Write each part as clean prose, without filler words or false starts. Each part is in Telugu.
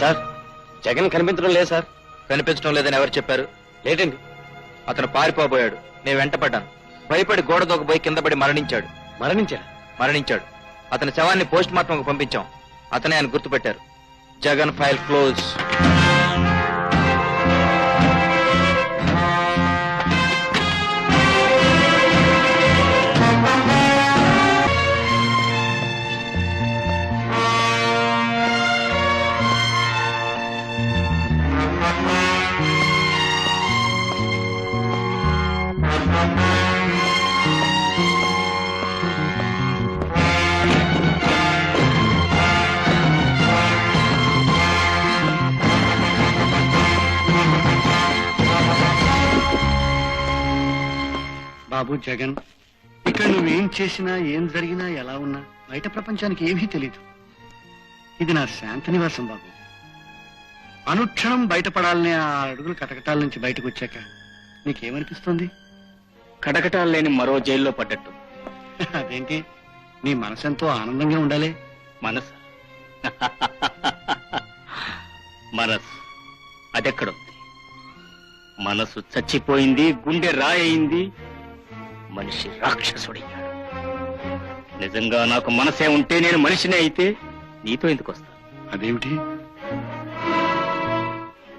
సార్ జగన్ కనిపించడం లేదు సార్. కనిపించడం లేదని ఎవరు చెప్పారు? లేదండి. అతను పారిపోబోయాడు. నేను వెంటపడ్డాను. భయపడి గోడ దూకపోయి కింద పడి మరణించాడు. మరణించాడు. అతని శవాన్ని పోస్ట్ మార్టం పంపించాం. అతనే ఆయన గుర్తుపెట్టారు. Jagan file close. బాబు జగన్, ఇక్కడ నువ్వేం చేసినా ఏం జరిగినా ఎలా ఉన్నా బయట ప్రపంచానికి ఏమీ తెలీదు. ఇది నా శాంతి నివాసం బాబు. అనుక్షణం బయటపడాలనే ఆ అడుగులు కటకటాల నుంచి బయటకు వచ్చాక నీకేమనిపిస్తుంది? కటకటాలు లేని మరో జైల్లో పడ్డట్టు. అదేంటి, నీ మనసెంతో ఆనందంగా ఉండాలి. మనసు మనసు అదెక్కడుంది? మనసు చచ్చిపోయింది, గుండె రాయింది, మనిషి రాక్షసుడయ్యాడు. నిజంగా నాకు మనసే ఉంటే నేను మనిషినే అయితే నీతో ఎందుకు వస్తా? అదేమిటి?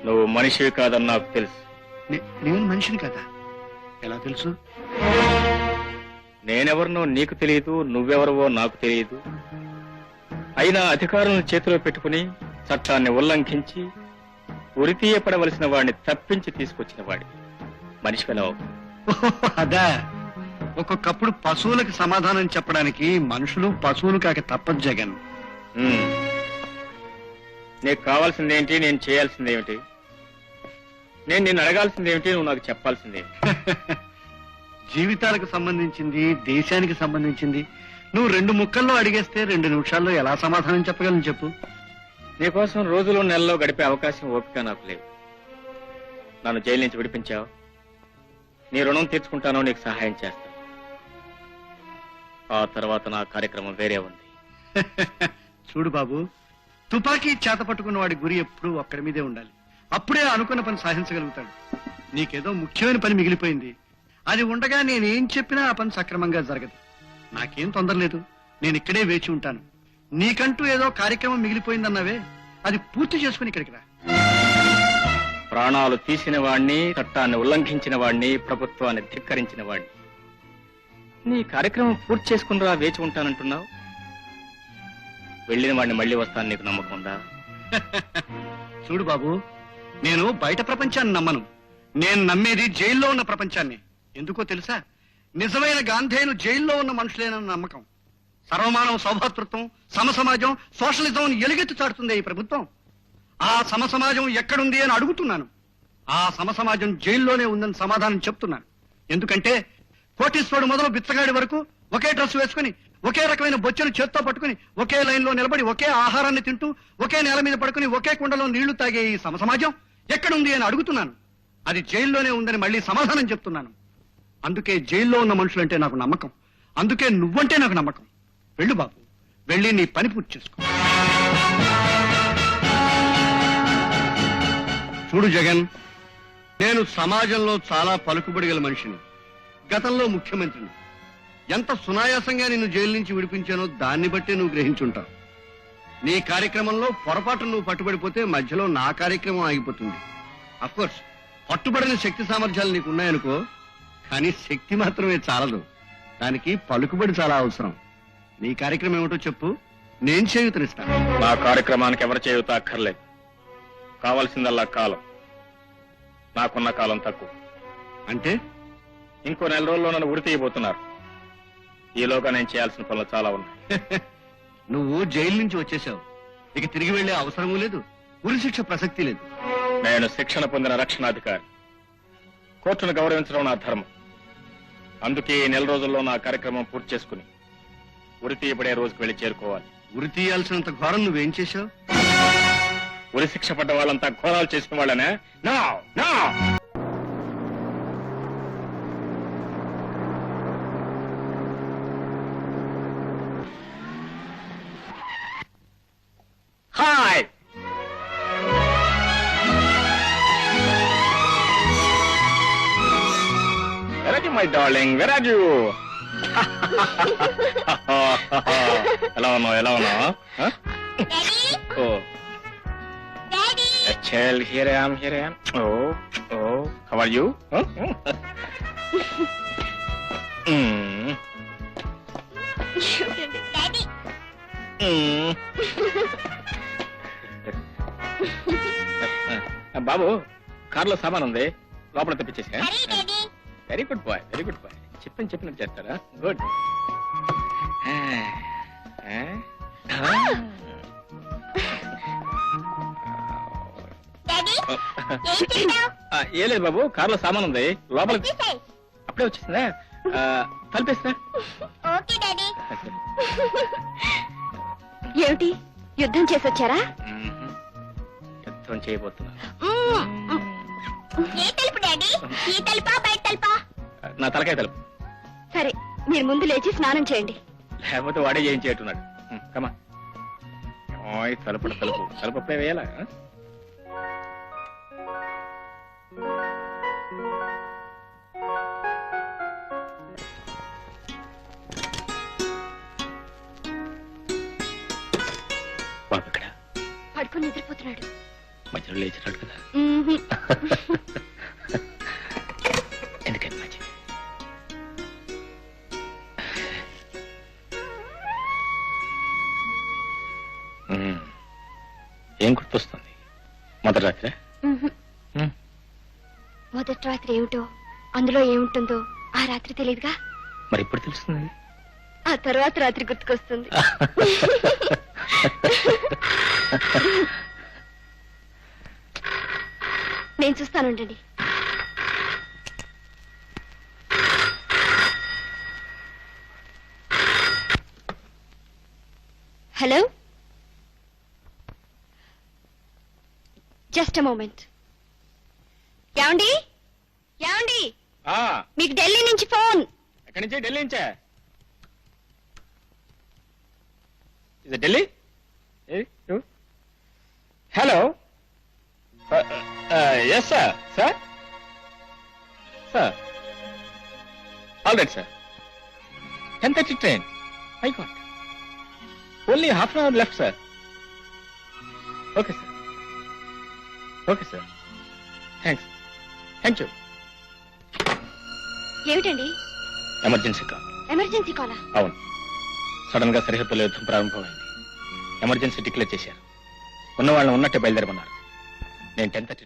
నువ్వు మనిషివి కాదని నాకు తెలుసు. నేను మనిషిని కదా? ఎలా తెలుసు? నేనెవరినో నీకు తెలియదు, నువ్వెవరవో నాకు తెలియదు. అయినా అధికారులను చేతిలో పెట్టుకుని చట్టాన్ని ఉల్లంఘించి ఉరితీయపడవలసిన వాడిని తప్పించి తీసుకొచ్చిన వాడి మనిషివెనవు. అదా, ఒక్కొక్కప్పుడు పశువులకు సమాధానం చెప్పడానికి మనుషులు పశువులు కాక తప్పదు జగన్. నీకు కావాల్సిందేంటి, నేను చేయాల్సిందేమిటి? నేను నిన్ను అడగాల్సిందేమిటి, నువ్వు నాకు చెప్పాల్సిందేమిటి? జీవితాలకు సంబంధించింది, దేశానికి సంబంధించింది. నువ్వు 2 ముక్కల్లో అడిగేస్తే 2 నిమిషాల్లో ఎలా సమాధానం చెప్పగలను చెప్పు. నీకోసం రోజులు నెలలో గడిపే అవకాశం ఓపిక నాకు లేదు. నన్ను జైలు నుంచి విడిపించావు, నీ రుణం తీర్చుకుంటానో నీకు సహాయం చేస్తాను. ఆ తర్వాత నా కార్యక్రమం వేరే ఉంది. చూడు బాబు, తుపాకీ చేత పట్టుకున్న వాడి గురి ఎప్పుడూ ఒక్కడి మీదే ఉండాలి. అప్పుడే అనుకున్న పని సాధించగలుగుతాడు. నీకేదో ముఖ్యమైన పని మిగిలిపోయింది. అది ఉండగా నేనేం చెప్పినా ఆ పని సక్రమంగా జరగదు. నాకేం తొందర లేదు, నేను ఇక్కడే వేచి ఉంటాను. నీకంటూ ఏదో కార్యక్రమం మిగిలిపోయిందన్నావే, అది పూర్తి చేసుకుని ఇక్కడికి రా. ప్రాణాలు తీసిన వాణ్ణి, చట్టాన్ని ఉల్లంఘించిన వాణ్ణి, ప్రభుత్వాన్ని ధిక్కరించిన వాణ్ణి. నీ కార్యక్రమం పూర్తి చేసుకుని రా, వేచి ఉంటానంటున్నావు. వెళ్ళిన వాడిని మళ్ళీ వస్తాను, నీకు నమ్మకం ఉందా? చూడు బాబు, నేను బయట ప్రపంచాన్ని నమ్మను. నేను నమ్మేది జైల్లో ఉన్న ప్రపంచాన్ని. ఎందుకో తెలుసా? నిజమైన గాంధేయులు జైల్లో ఉన్న మనుషులేనన్న నమ్మకం. సర్వమానవ సౌభాతృత్వం, సమసమాజం, సోషలిజం ఎలుగెత్తు చాటుతుంది ఈ ప్రభుత్వం. ఆ సమసమాజం ఎక్కడుంది అని అడుగుతున్నాను. ఆ సమసమాజం జైల్లోనే ఉందని సమాధానం చెప్తున్నాను. ఎందుకంటే కోటీశ్వరుడు మొదలు బిచ్చగాడి వరకు ఒకే డ్రెస్ వేసుకుని, ఒకే రకమైన బొచ్చెను చేత్తో పట్టుకుని, ఒకే లైన్లో నిలబడి, ఒకే ఆహారాన్ని తింటూ, ఒకే నేల మీద పడుకుని, ఒకే కుండలో నీళ్లు తాగే ఈ సమసమాజం ఎక్కడుంది అని అడుగుతున్నాను. అది జైల్లోనే ఉందని మళ్ళీ సమాధానం చెప్తున్నాను. అందుకే జైల్లో ఉన్న మనుషులంటే నాకు నమ్మకం. అందుకే నువ్వంటే నాకు నమ్మకం. వెళ్ళు బాబు, వెళ్ళి నీ పని పూర్తి చేసుకో. చూడు జగన్, నేను సమాజంలో చాలా పలుకుబడి గల మనిషిని. గతంలో ముఖ్యమంత్రిని. ఎంత సునాయాసంగా నిన్ను జైలు నుంచి విడిపించానో దాన్ని బట్టి నువ్వు గ్రహించుంటావు. నీ కార్యక్రమంలో పొరపాటు నువ్వు పట్టుబడిపోతే మధ్యలో నా కార్యక్రమం ఆగిపోతుంది. అఫ్కోర్స్ పట్టుబడిన శక్తి సామర్థ్యాలు నీకు ఉన్నాయనుకో, కానీ శక్తి మాత్రమే చాలదు. దానికి పలుకుబడి చాలా అవసరం. నీ కార్యక్రమం ఏమిటో చెప్పు, నేను చేయూతనిస్తాను. నా కార్యక్రమానికి ఎవరు చేయూత అక్కర్లేదు. కావాల్సిందల్లా కాలం. నాకున్న కాలం తక్కువ. అంటే ఇంకో 4 రోజుల్లో నన్ను ఉరి తీయబోతున్నారు. ఈలోగా నేను చేయాల్సిన పనులు చాలా ఉన్నాయి. నువ్వు జైలు నుంచి వచ్చేసావు, ఇక తిరిగి వెళ్లే అవసరమూ లేదు, ఉరి శిక్ష ప్రసక్తి లేదు. నేను శిక్షణ పొందిన రక్షణాధికారి. కోర్టును గౌరవించడం నా ధర్మం. అందుకే ఈ 4 రోజుల్లో నా కార్యక్రమం పూర్తి చేసుకుని ఉరి తీయబడే రోజుకు వెళ్లి చేరుకోవాలి. ఉరి తీయాల్సినంత ఘోరం నువ్వేం చేశావు? ఉరి శిక్ష పడ్డ వాళ్ళంతా ఘోరాలు చేసిన వాళ్ళనే. Hi, my darling where are you ఎలా ఉన్నావు ఓ చల్ here I am oh how are you బాబు కార్లో సామాన్ ఉంది లోపల తెప్పించేసా వెరీ గుడ్ బాయ్ చెప్పినట్టు చేస్తారా గుడ్ ఏం లేదు బాబు కార్లో సామాన్ ఉంది లోపల అప్పుడే వచ్చేసిందా తలిపేస్తా ఏమిటి యుద్ధం చేసొచ్చారా? యుద్ధం చేయబోతున్నా నా తలకాయ తలుపు సరే మీరు ముందు లేచి స్నానం చేయండి. లేకపోతే వాడే చేయించేట్టున్నాడు కమా తలుపు అప్పుడే వేయాలా బాబు ఇక్కడ పడుకుని నిద్రపోతున్నాడు. మధ్యలో లేచినాడు కదా ఎందుకని మంచి ఏం గుర్తొస్తుంది మొదటి రాత్రి మొదటి రాత్రి ఏమిటో అందులో ఏముంటుందో ఆ రాత్రి తెలియదుగా. మరి ఇప్పుడు తెలుస్తుంది. ఆ తర్వాత రాత్రి గుర్తుకొస్తుంది. నేను చూస్తానుండండి. Hello, just moment. ఏమండి మీకు ఢిల్లీ నుంచి ఫోన్. ఎక్కడి నుంచి? ఢిల్లీ నుంచా? ఇది Delhi. Hello, yes sir all right sir. 10:30 train. My God, only half an hour left sir. Okay sir, thank you. ఏమిటండి? Emergency call. ఎమర్జెన్సీ కాలా? అవును, సడన్ గా సరిహద్దులో యుద్ధం ప్రారంభమైంది. ఎమర్జెన్సీ డిక్లేర్ చేశారు. ఉన్న వాళ్ళని ఉన్నట్టే బయలుదేరమన్నారు. నేను 10:30